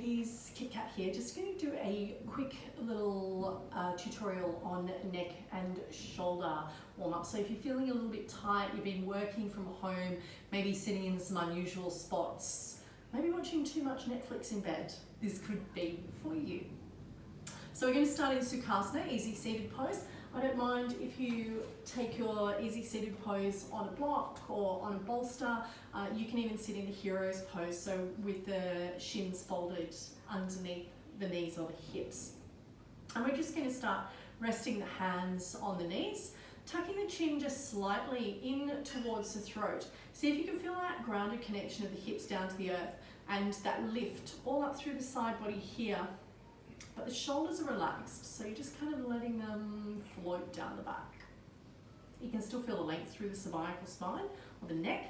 yogis, Kit Kat here. Just going to do a quick little tutorial on neck and shoulder warm up. So if you're feeling a little bit tight, you've been working from home, maybe sitting in some unusual spots, maybe watching too much Netflix in bed, this could be for you. So we're going to start in Sukhasana, easy seated pose. I don't mind if you take your easy seated pose on a block or on a bolster. You can even sit in a hero's pose, so with the shins folded underneath the knees or the hips. And we're just going to start resting the hands on the knees, tucking the chin just slightly in towards the throat. See if you can feel that grounded connection of the hips down to the earth and that lift all up through the side body here. But the shoulders are relaxed, so you're just kind of letting them float down the back. You can still feel the length through the cervical spine or the neck,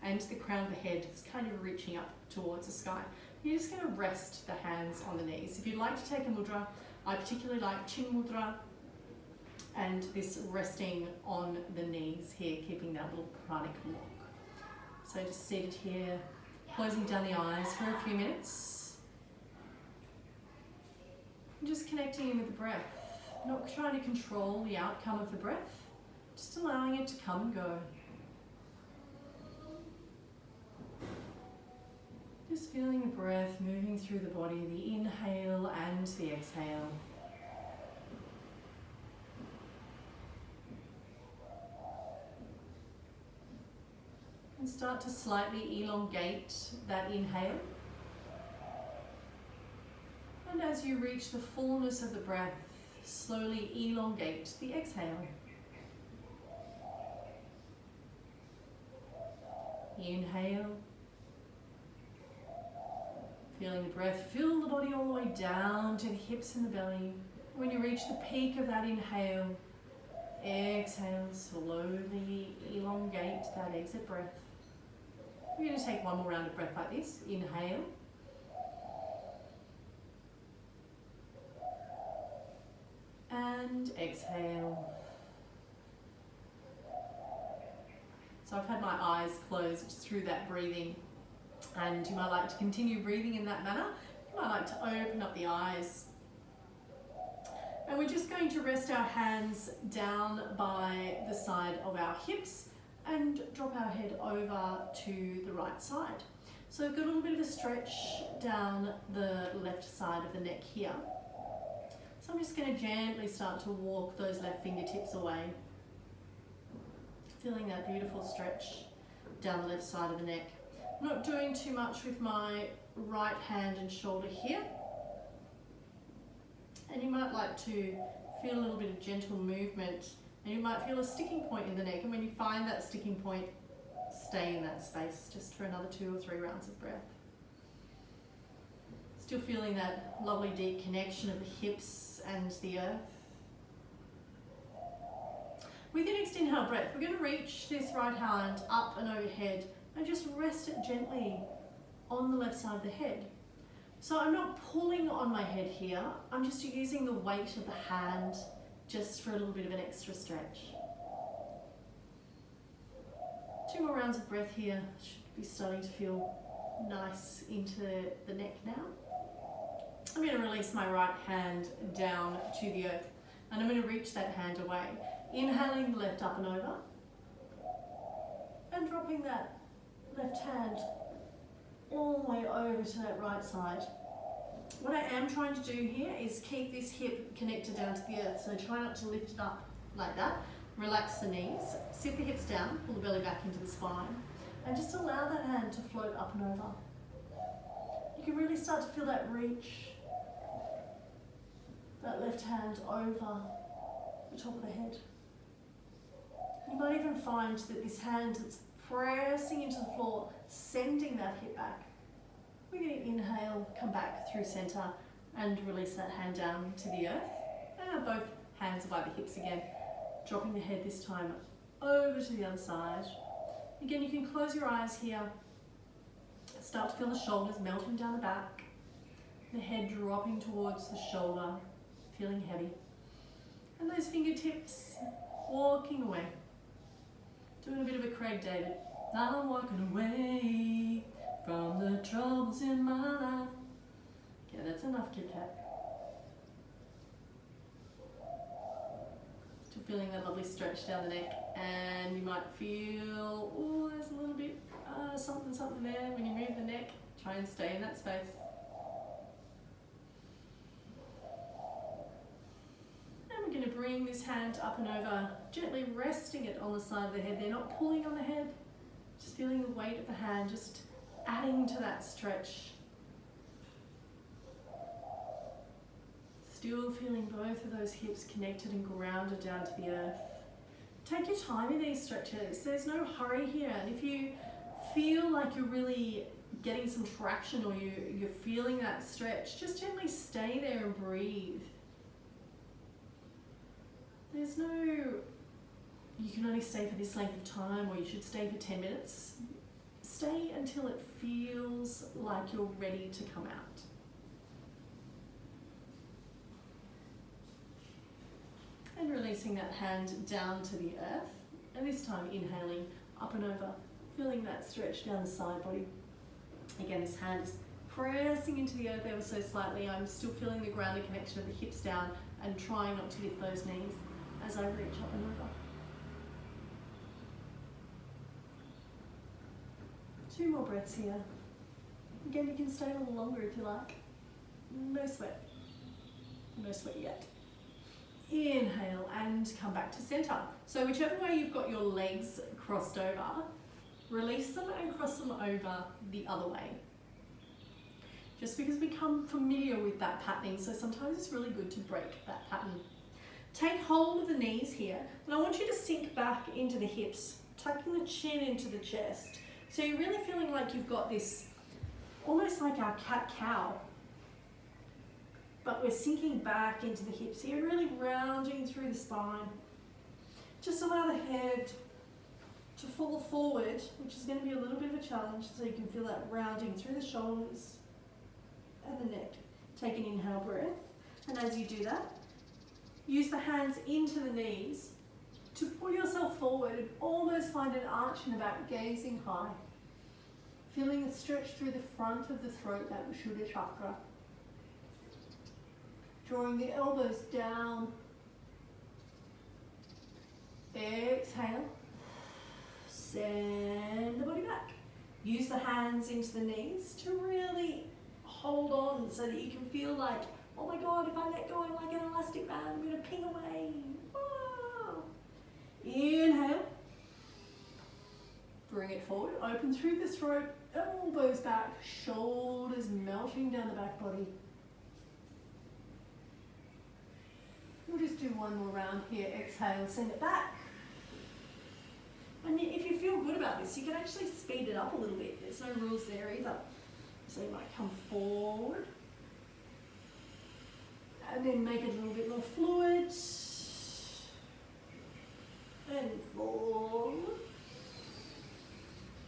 and the crown of the head is kind of reaching up towards the sky. You're just going to rest the hands on the knees. If you'd like to take a mudra, I particularly like chin mudra and this resting on the knees here, keeping that little pranic lock. So just seated here, closing down the eyes for a few minutes. Just connecting in with the breath, not trying to control the outcome of the breath, just allowing it to come and go. Just feeling the breath moving through the body, the inhale and the exhale. And start to slightly elongate that inhale. And as you reach the fullness of the breath, slowly elongate the exhale. Inhale. Feeling the breath fill the body all the way down to the hips and the belly. When you reach the peak of that inhale, exhale, slowly elongate that exit breath. We're going to take one more round of breath like this. Inhale. And exhale. So I've had my eyes closed through that breathing, and you might like to continue breathing in that manner. You might like to open up the eyes. And we're just going to rest our hands down by the side of our hips and drop our head over to the right side. So we've got a little bit of a stretch down the left side of the neck here. So I'm just going to gently start to walk those left fingertips away. Feeling that beautiful stretch down the left side of the neck. I'm not doing too much with my right hand and shoulder here. And you might like to feel a little bit of gentle movement, and you might feel a sticking point in the neck. And when you find that sticking point, stay in that space just for another 2 or 3 rounds of breath. Still feeling that lovely deep connection of the hips and the earth. With your next inhale breath, we're going to reach this right hand up and overhead and just rest it gently on the left side of the head. So I'm not pulling on my head here, I'm just using the weight of the hand just for a little bit of an extra stretch. 2 more rounds of breath here. Should be starting to feel nice into the neck now. I'm going to release my right hand down to the earth, and I'm going to reach that hand away. Inhaling the left up and over, and dropping that left hand all the way over to that right side. What I am trying to do here is keep this hip connected down to the earth, so try not to lift it up like that. Relax the knees, sit the hips down, pull the belly back into the spine, and just allow that hand to float up and over. You can really start to feel that reach, that left hand over the top of the head. You might even find that this hand that's pressing into the floor, sending that hip back. We're going to inhale, come back through center, and release that hand down to the earth. And both hands are by the hips again, dropping the head this time over to the other side. Again, you can close your eyes here. Start to feel the shoulders melting down the back, the head dropping towards the shoulder, feeling heavy. And those fingertips walking away. Doing a bit of a Craig David. I'm walking away from the troubles in my life. enough, Kit Kat. Still feeling that lovely stretch down the neck, and you might feel, oh, there's a little bit something there. When you move the neck, try and stay in that space. And we're going to bring this hand up and over, gently resting it on the side of the head. They're not pulling on the head, just feeling the weight of the hand, just adding to that stretch. Still feeling both of those hips connected and grounded down to the earth. Take your time in these stretches. There's no hurry here. And if you feel like you're really getting some traction, or you're feeling that stretch, just gently stay there and breathe. There's no, you can only stay for this length of time, or you should stay for 10 minutes. Stay until it feels like you're ready to come out. And releasing that hand down to the earth. And this time inhaling up and over, feeling that stretch down the side body. Again, this hand is pressing into the earth ever so slightly. I'm still feeling the grounded connection of the hips down and trying not to lift those knees as I reach up and over. 2 more breaths here. Again, you can stay a little longer if you like. No sweat. No sweat yet. Inhale and come back to center. So whichever way you've got your legs crossed over, release them and cross them over the other way. Just because we become familiar with that patterning, so sometimes it's really good to break that pattern. Take hold of the knees here, and I want you to sink back into the hips, tucking the chin into the chest. So you're really feeling like you've got this, almost like our cat-cow, but we're sinking back into the hips here, really rounding through the spine. Just allow the head to fall forward, which is going to be a little bit of a challenge, so you can feel that rounding through the shoulders and the neck. Take an inhale breath, and as you do that, use the hands into the knees to pull yourself forward and almost find an arch in the back, gazing high. Feeling the stretch through the front of the throat, that Vishuddha chakra. Drawing the elbows down. Exhale. Send the body back. Use the hands into the knees to really hold on so that you can feel like, oh my God, if I let go, I'm like an elastic band, I'm going to ping away. Wow. Inhale. Bring it forward, open through the throat, elbows back, shoulders melting down the back body. We'll just do one more round here. Exhale, send it back. And if you feel good about this, you can actually speed it up a little bit. There's no rules there either. So you might come forward. And then make it a little bit more fluid. And forward.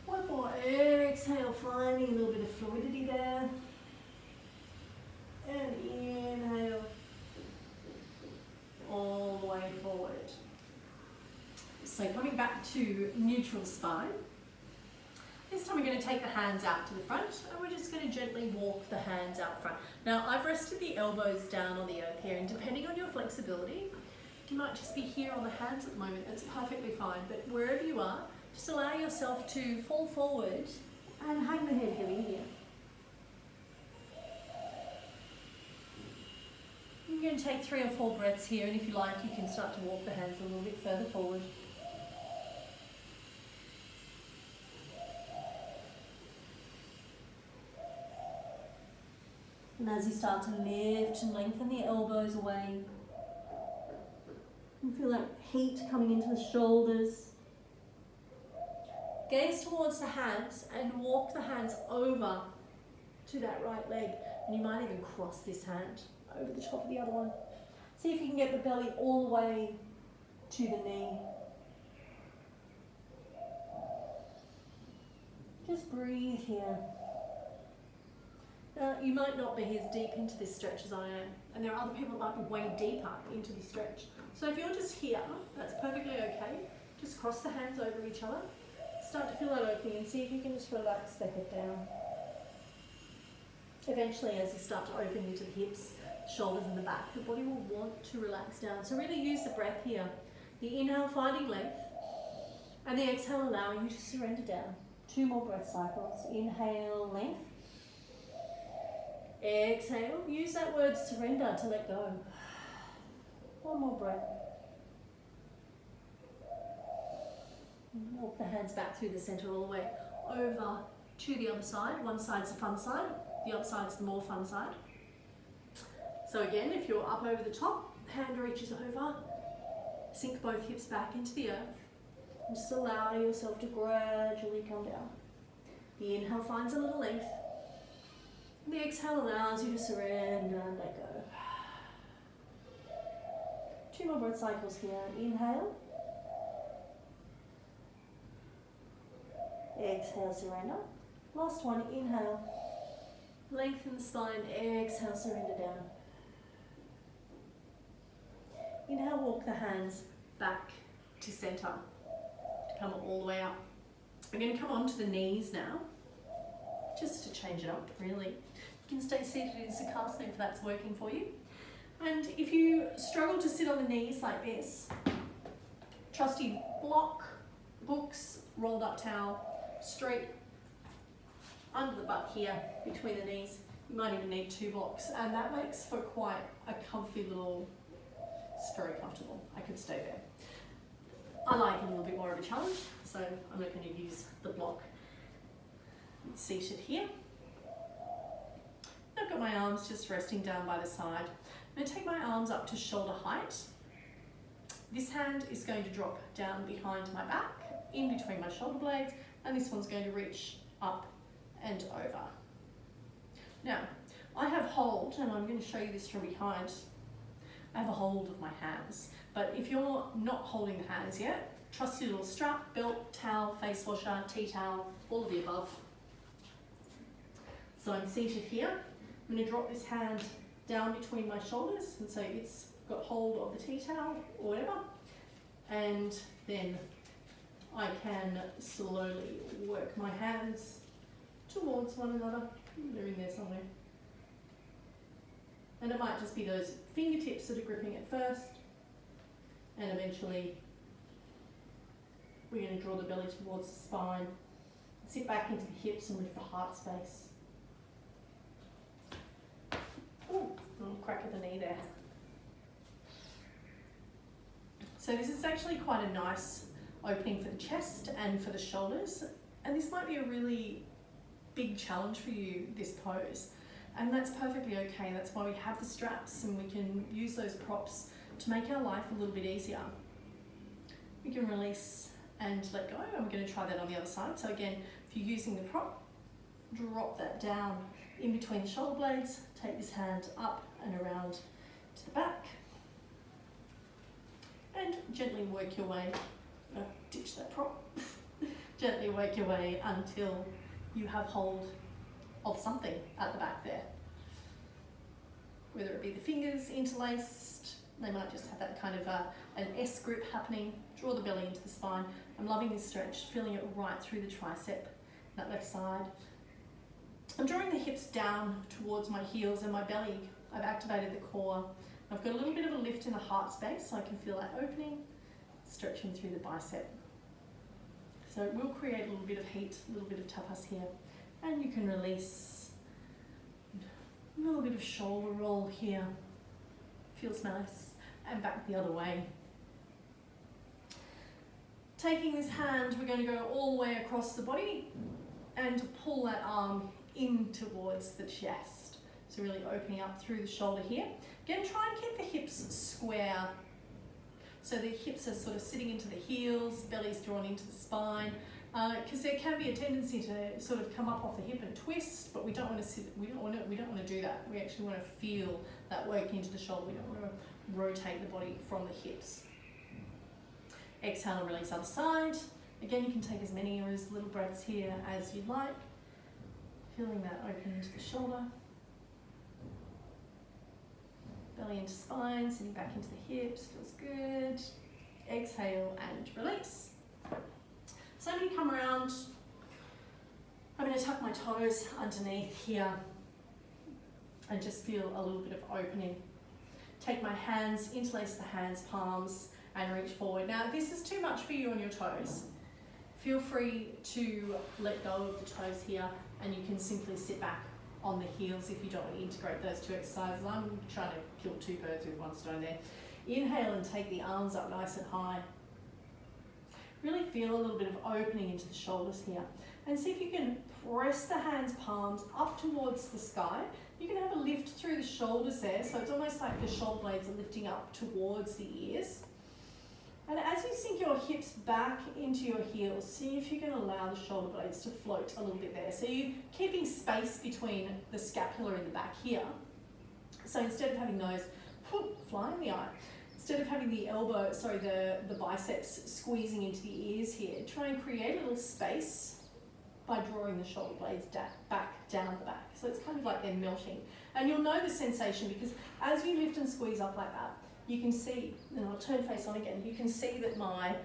One more. Exhale, finding a little bit of fluidity there. And inhale. All the way forward. So coming back to neutral spine. This time we're going to take the hands out to the front, and we're just going to gently walk the hands out front. Now I've rested the elbows down on the earth here, and depending on your flexibility, you might just be here on the hands at the moment. That's perfectly fine, but wherever you are, just allow yourself to fall forward and hang the head heavy here. You're going to take 3 or 4 breaths here, and if you like, you can start to walk the hands a little bit further forward. And as you start to lift and lengthen the elbows away, you feel that heat coming into the shoulders. Gaze towards the hands and walk the hands over to that right leg. And you might even cross this hand over the top of the other one. See if you can get the belly all the way to the knee. Just breathe here. Now, you might not be as deep into this stretch as I am, and there are other people that might be way deeper into the stretch. So if you're just here, that's perfectly okay. Just cross the hands over each other. Start to feel that opening and see if you can just relax the head down. Eventually, as you start to open into the hips, shoulders and the back, the body will want to relax down. So really use the breath here. The inhale finding length, and the exhale allowing you to surrender down. 2 more breath cycles. Inhale, length. Exhale, use that word surrender to let go. 1 more breath. Walk the hands back through the center all the way over to the other side. One side's the fun side, the other side's the more fun side. So again, if you're up over the top, hand reaches over, sink both hips back into the earth, and just allow yourself to gradually come down. The inhale finds a little length, and the exhale allows you to surrender and let go. 2 more breath cycles here. Inhale. Exhale, surrender. Last one, inhale. Lengthen the spine, exhale, surrender down. Inhale, walk the hands back to center, to come all the way up. I'm going to come onto the knees now, just to change it up, really. You can stay seated in Sukhasana if that's working for you. And if you struggle to sit on the knees like this, trusty block, books, rolled up towel, straight under the butt here, between the knees. You might even need 2 blocks, and that makes for quite a comfy little, it's very comfortable. I could stay there. I like a little bit more of a challenge, so I'm not going to use the block. I'm seated here. I've got my arms just resting down by the side. I'm going to take my arms up to shoulder height. This hand is going to drop down behind my back, in between my shoulder blades, and this one's going to reach up and over. Now, I have hold, and I'm going to show you this from behind. I have a hold of my hands, but if you're not holding the hands yet, trusty little strap, belt, towel, face washer, tea towel, all of the above. So I'm seated here. I'm going to drop this hand down between my shoulders, and so it's got hold of the tea towel or whatever, and then I can slowly work my hands towards one another. They're in there somewhere. And it might just be those fingertips that are gripping it first, and eventually we're going to draw the belly towards the spine, sit back into the hips and lift the heart space. Ooh, a little crack of the knee there. So this is actually quite a nice opening for the chest and for the shoulders, and this might be a really big challenge for you, this pose, and that's perfectly okay. That's why we have the straps, and we can use those props to make our life a little bit easier. We can release and let go. I'm going to try that on the other side. So again, if you're using the prop, drop that down in between the shoulder blades, take this hand up and around to the back, and gently work your way, ditch that prop, gently work your way until you have hold of something at the back there. Whether it be the fingers interlaced, they might just have that kind of an S grip happening. Draw the belly into the spine. I'm loving this stretch, feeling it right through the tricep, that left side. I'm drawing the hips down towards my heels and my belly. I've activated the core. I've got a little bit of a lift in the heart space, so I can feel that opening, stretching through the bicep. So it will create a little bit of heat, a little bit of tapas here. And you can release. A little bit of shoulder roll here. Feels nice. And back the other way. Taking this hand, we're going to go all the way across the body and pull that arm in towards the chest. So really opening up through the shoulder here. Again, try and keep the hips square. So the hips are sort of sitting into the heels, belly's drawn into the spine, because there can be a tendency to sort of come up off the hip and twist, but we don't want to sit. We don't want to do that. We actually want to feel that working into the shoulder. We don't want to rotate the body from the hips. Exhale and release other side. Again, you can take as many or as little breaths here as you'd like. Feeling that open into the shoulder. Belly into spine, sitting back into the hips, feels good. Exhale and release. So I'm going to come around. I'm going to tuck my toes underneath here. and just feel a little bit of opening. Take my hands, interlace the hands, palms, and reach forward. Now, if this is too much for you on your toes, feel free to let go of the toes here, and you can simply sit back on the heels if you don't want to integrate those two exercises. I'm trying to kill two birds with one stone there. Inhale and take the arms up nice and high. Really feel a little bit of opening into the shoulders here. And see if you can press the hands, palms up towards the sky. You can have a lift through the shoulders there, so it's almost like the shoulder blades are lifting up towards the ears. And as you sink your hips back into your heels, see if you can allow the shoulder blades to float a little bit there. So you're keeping space between the scapula in the back here. So instead of having those fly in the eye, instead of having the elbow, sorry, the biceps squeezing into the ears here, try and create a little space by drawing the shoulder blades back down the back. So it's kind of like they're melting. And you'll know the sensation because as you lift and squeeze up like that, you can see, and I'll turn face on again, you can see that my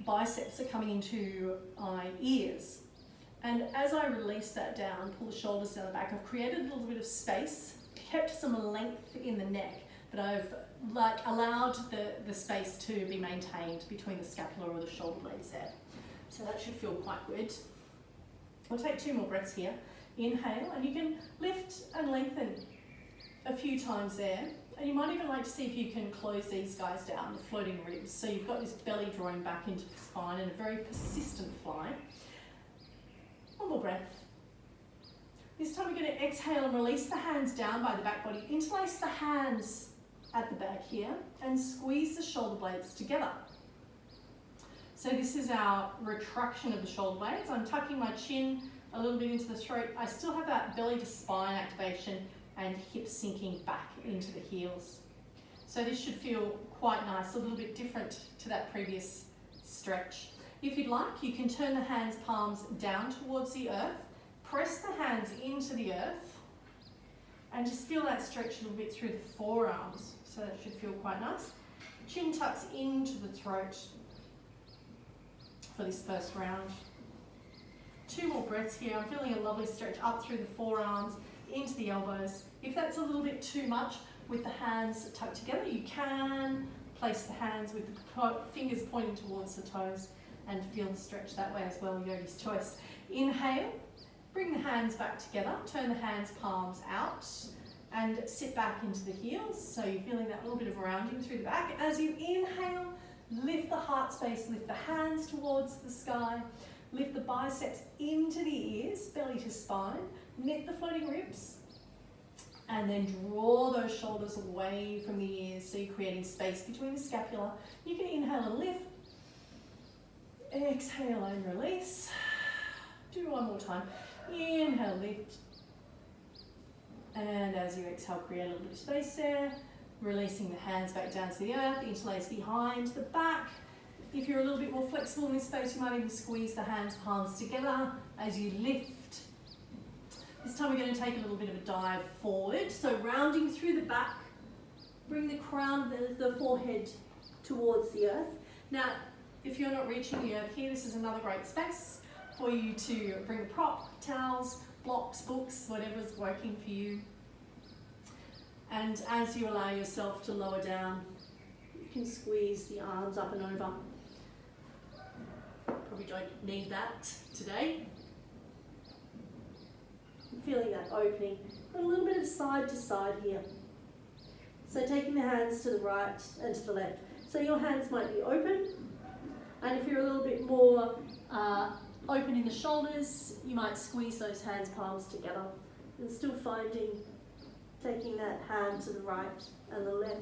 biceps are coming into my ears. And as I release that down, pull the shoulders down the back, I've created a little bit of space, kept some length in the neck, but I've allowed the space to be maintained between the scapula or the shoulder blades there. So that should feel quite good. I'll take 2 more breaths here. Inhale, and you can lift and lengthen a few times there. And you might even like to see if you can close these guys down, the floating ribs. So you've got this belly drawing back into the spine in a very persistent fly. One more breath. This time we're going to exhale and release the hands down by the back body. Interlace the hands at the back here and squeeze the shoulder blades together. So this is our retraction of the shoulder blades. I'm tucking my chin a little bit into the throat. I still have that belly to spine activation and hips sinking back into the heels. So this should feel quite nice, a little bit different to that previous stretch. If you'd like, you can turn the hands, palms down towards the earth, press the hands into the earth, and just feel that stretch a little bit through the forearms. So that should feel quite nice. Chin tucks into the throat for this first round. 2 more breaths here. I'm feeling a lovely stretch up through the forearms, into the elbows. If that's a little bit too much with the hands tucked together, you can place the hands with the fingers pointing towards the toes and feel the stretch that way as well, yogi's choice. Inhale, bring the hands back together, turn the hands, palms out, and sit back into the heels. So you're feeling that little bit of rounding through the back. As you inhale, lift the heart space, lift the hands towards the sky, lift the biceps into the ears, belly to spine, knit the floating ribs, and then draw those shoulders away from the ears so you're creating space between the scapula. You can inhale and lift, exhale and release. Do one more time. Inhale, lift, and as you exhale, create a little bit of space there. Releasing the hands back down to the earth, interlace behind the back. If you're a little bit more flexible in this space, you might even squeeze the hands, palms together as you lift. This time we're going to take a little bit of a dive forward. So rounding through the back, bring the crown of the forehead towards the earth. Now, if you're not reaching the earth here, this is another great space for you to bring a prop, towels, blocks, books, whatever's working for you. And as you allow yourself to lower down, you can squeeze the arms up and over. Probably don't need that today. Feeling that opening, but a little bit of side to side here. So taking the hands to the right and to the left. So your hands might be open, and if you're a little bit more open in the shoulders, you might squeeze those hands, palms together, and still taking that hand to the right and the left,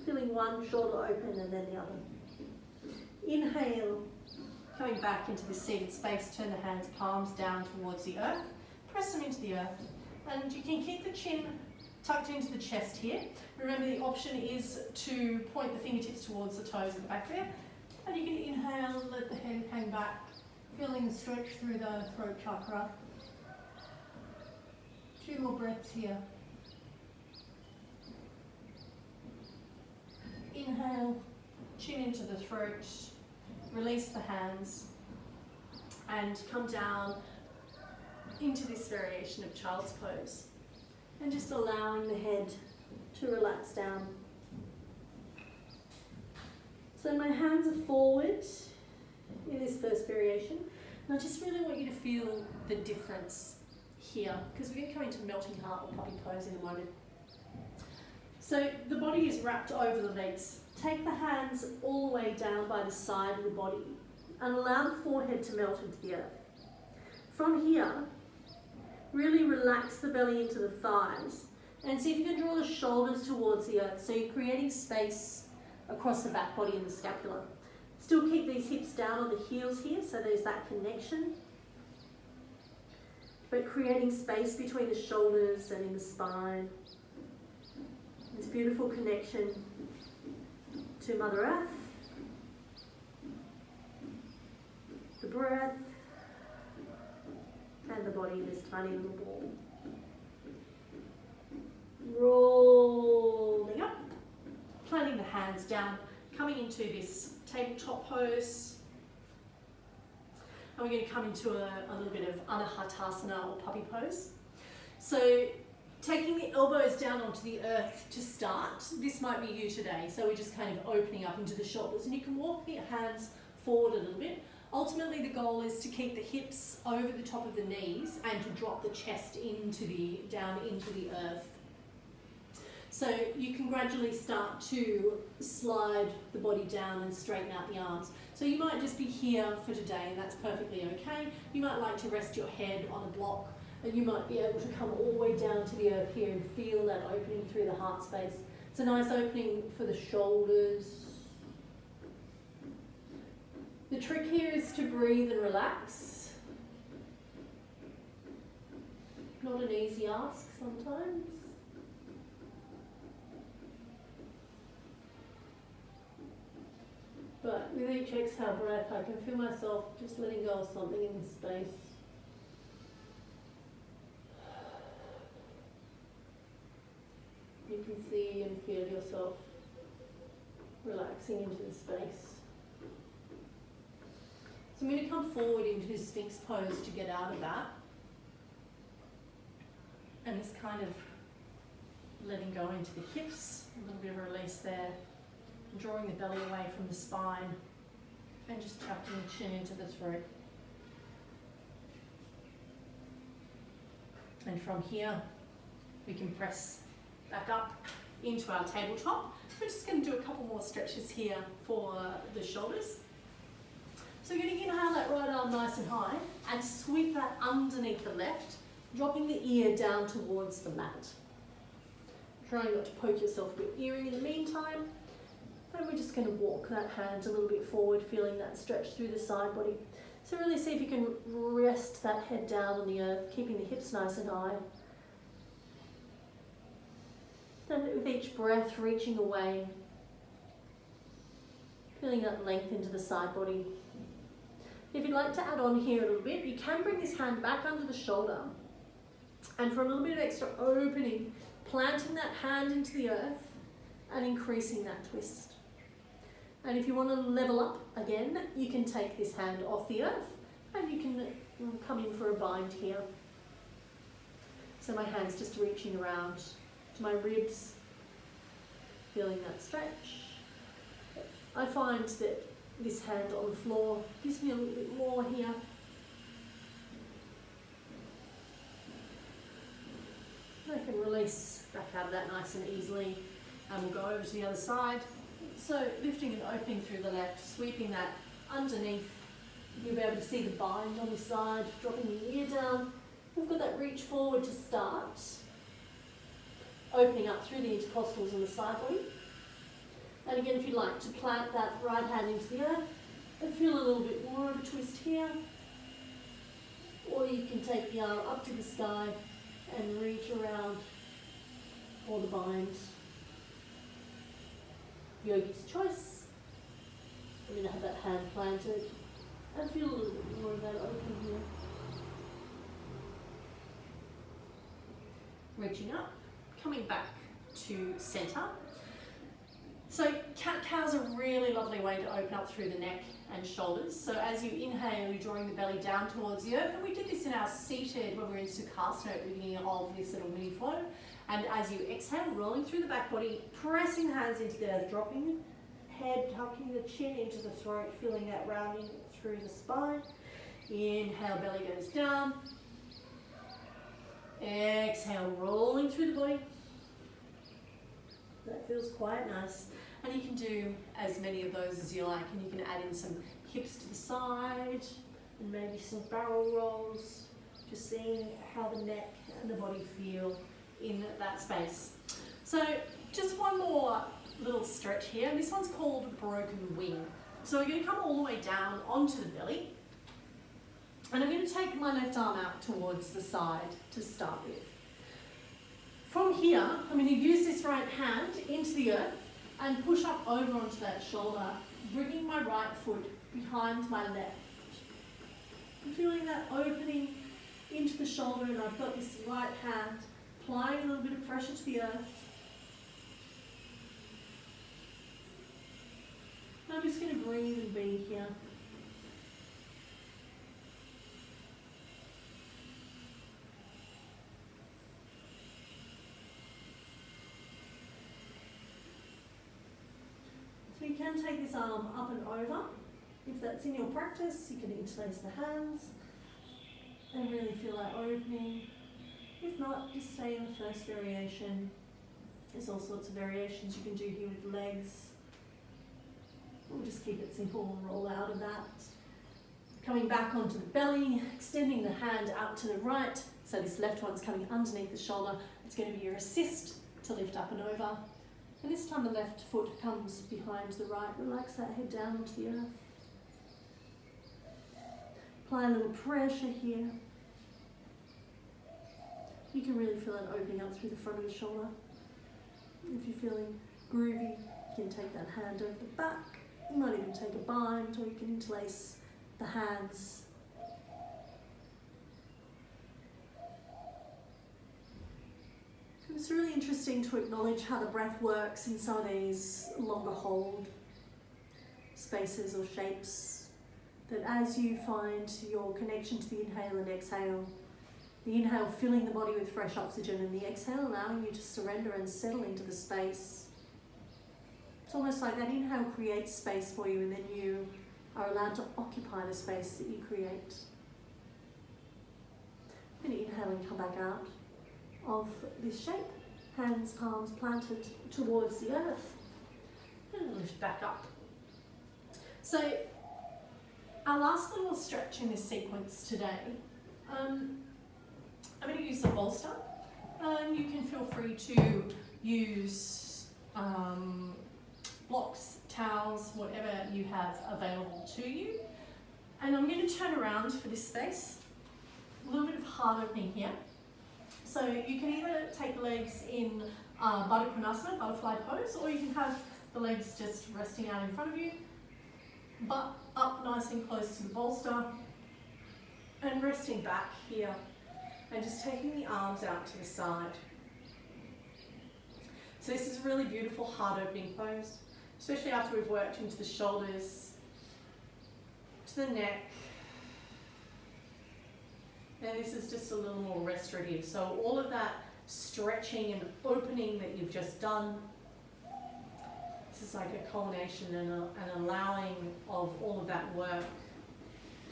feeling one shoulder open and then the other. Inhale, coming back into the seated space, turn the hands, palms down towards the earth, press them into the earth, and you can keep the chin tucked into the chest here. Remember, the option is to point the fingertips towards the toes at the back there, and you can inhale, let the head hang back, feeling the stretch through the throat chakra. 2 more breaths here. Inhale, chin into the throat, release the hands, and come down into this variation of child's pose. And just allowing the head to relax down. So my hands are forward in this first variation. And I just really want you to feel the difference here, because we're going to come into melting heart or puppy pose in a moment. So the body is wrapped over the legs. Take the hands all the way down by the side of the body and allow the forehead to melt into the earth. From here, really relax the belly into the thighs and see if you can draw the shoulders towards the earth, so you're creating space across the back body and the scapula. Still keep these hips down on the heels here, so there's that connection. But creating space between the shoulders and in the spine. This beautiful connection to Mother Earth. The breath. And the body in this tiny little ball. Rolling up. Planting the hands down, coming into this tabletop pose. And we're going to come into a little bit of anahatasana or puppy pose. So taking the elbows down onto the earth to start. This might be you today. So we're just kind of opening up into the shoulders, and you can walk the hands forward a little bit. Ultimately, the goal is to keep the hips over the top of the knees and to drop the chest down into the earth. So you can gradually start to slide the body down and straighten out the arms. So you might just be here for today, and that's perfectly okay. You might like to rest your head on a block, and you might be able to come all the way down to the earth here and feel that opening through the heart space. It's a nice opening for the shoulders. The trick here is to breathe and relax. Not an easy ask sometimes. But with each exhale breath, I can feel myself just letting go of something in this space. You can see and feel yourself relaxing into the space. So I'm going to come forward into Sphinx pose to get out of that. And just kind of letting go into the hips, a little bit of a release there. Drawing the belly away from the spine and just tucking the chin into the throat. And from here, we can press back up into our tabletop. We're just going to do a couple more stretches here for the shoulders. So we're going to inhale that right arm nice and high and sweep that underneath the left, dropping the ear down towards the mat. Trying not to poke yourself with your earring in the meantime. And we're just going to walk that hand a little bit forward, feeling that stretch through the side body. So really see if you can rest that head down on the earth, keeping the hips nice and high. And with each breath, reaching away, feeling that length into the side body. If you'd like to add on here a little bit, you can bring this hand back under the shoulder. And for a little bit of extra opening, planting that hand into the earth and increasing that twist. And if you want to level up again, you can take this hand off the earth and you can come in for a bind here. So my hand's just reaching around to my ribs, feeling that stretch. I find that this hand on the floor gives me a little bit more here. I can release back out of that nice and easily, and we'll go over to the other side. So lifting and opening through the left, sweeping that underneath. You'll be able to see the bind on this side, dropping the ear down. We've got that reach forward to start. Opening up through the intercostals and the side body. And again, if you'd like to plant that right hand into the earth and feel a little bit more of a twist here. Or you can take the arm up to the sky and reach around for the bind. Yogi's choice. We're going to have that hand planted and feel a little bit more of that open here. Reaching up, coming back to center. So cat-cow's a really lovely way to open up through the neck and shoulders. So as you inhale, you're drawing the belly down towards the earth. And we did this in our seated when we were in Sukhasana at the beginning of this little mini flow. And as you exhale, rolling through the back body, pressing the hands into the earth, dropping the head, tucking the chin into the throat, feeling that rounding through the spine. Inhale, belly goes down. Exhale, rolling through the body. That feels quite nice. And you can do as many of those as you like, and you can add in some hips to the side and maybe some barrel rolls, just seeing how the neck and the body feel in that space. So just one more little stretch here, and this one's called broken wing. So we're going to come all the way down onto the belly, and I'm going to take my left arm out towards the side to start with. From here, I'm going to use this right hand into the earth and push up over onto that shoulder, bringing my right foot behind my left. I'm feeling that opening into the shoulder, and I've got this right hand applying a little bit of pressure to the earth. And I'm just going to breathe and be here. So you can take this arm up and over. If that's in your practice, you can interlace the hands and really feel that opening. If not, just stay in the first variation. There's all sorts of variations you can do here with legs. We'll just keep it simple and roll out of that. Coming back onto the belly, extending the hand out to the right. So this left one's coming underneath the shoulder. It's going to be your assist to lift up and over. And this time the left foot comes behind the right. Relax that head down onto the earth. Apply a little pressure here. You can really feel it opening up through the front of the shoulder. If you're feeling groovy, you can take that hand over the back. You might even take a bind, or you can interlace the hands. It's really interesting to acknowledge how the breath works in some of these longer hold spaces or shapes. That as you find your connection to the inhale and exhale, the inhale filling the body with fresh oxygen, and the exhale allowing you to surrender and settle into the space. It's almost like that inhale creates space for you, and then you are allowed to occupy the space that you create. I'm going to inhale and come back out of this shape. Hands, palms planted towards the earth. And lift back up. So our last little stretch in this sequence today, I'm going to use a bolster. You can feel free to use blocks, towels, whatever you have available to you. And I'm going to turn around for this space. A little bit of heart opening here. So you can either take legs in Baddha Konasana, butterfly pose, or you can have the legs just resting out in front of you, butt up nice and close to the bolster, and resting back here, and just taking the arms out to the side. So this is a really beautiful heart opening pose, especially after we've worked into the shoulders, to the neck. And this is just a little more restorative. So all of that stretching and opening that you've just done, this is like a culmination and an allowing of all of that work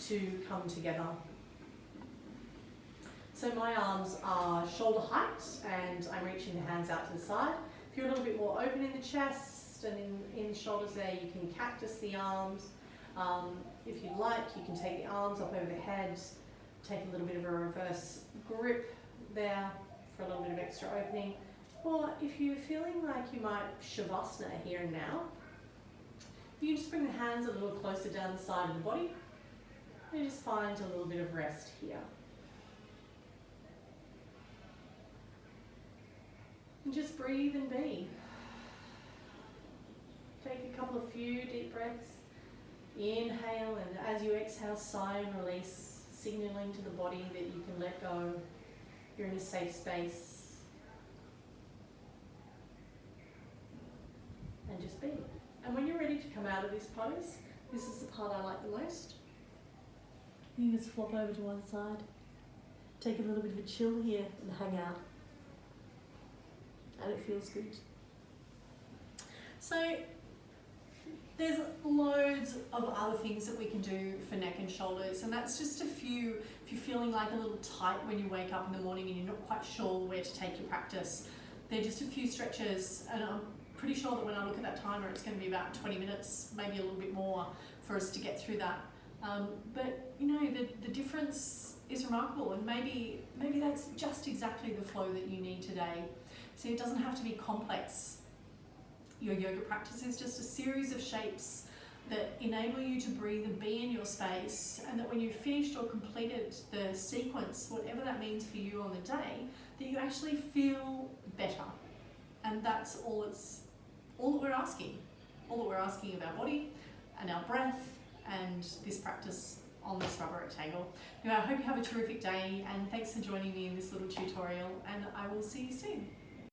to come together. So my arms are shoulder height, and I'm reaching the hands out to the side. If you're a little bit more open in the chest and in the shoulders there, you can cactus the arms. If you like, you can take the arms up over the head. Take a little bit of a reverse grip there for a little bit of extra opening. Or if you're feeling like you might Shavasana here and now, you can just bring the hands a little closer down the side of the body and just find a little bit of rest here. And just breathe and be. Take a couple of few deep breaths. Inhale, and as you exhale, sigh and release, signaling to the body that you can let go. You're in a safe space. And just be. And when you're ready to come out of this pose, this is the part I like the most. You can just flop over to one side. Take a little bit of a chill here and hang out. and it feels good. So there's loads of other things that we can do for neck and shoulders, and that's just a few. If you're feeling like a little tight when you wake up in the morning and you're not quite sure where to take your practice, they're just a few stretches, and I'm pretty sure that when I look at that timer, it's going to be about 20 minutes, maybe a little bit more, for us to get through that. But you know, the difference is remarkable, and maybe that's just exactly the flow that you need today. See, it doesn't have to be complex. Your yoga practice is just a series of shapes that enable you to breathe and be in your space, and that when you've finished or completed the sequence, whatever that means for you on the day, that you actually feel better. And that's all that we're asking. All that we're asking of our body and our breath and this practice on this rubber rectangle. Anyway, I hope you have a terrific day, and thanks for joining me in this little tutorial, and I will see you soon.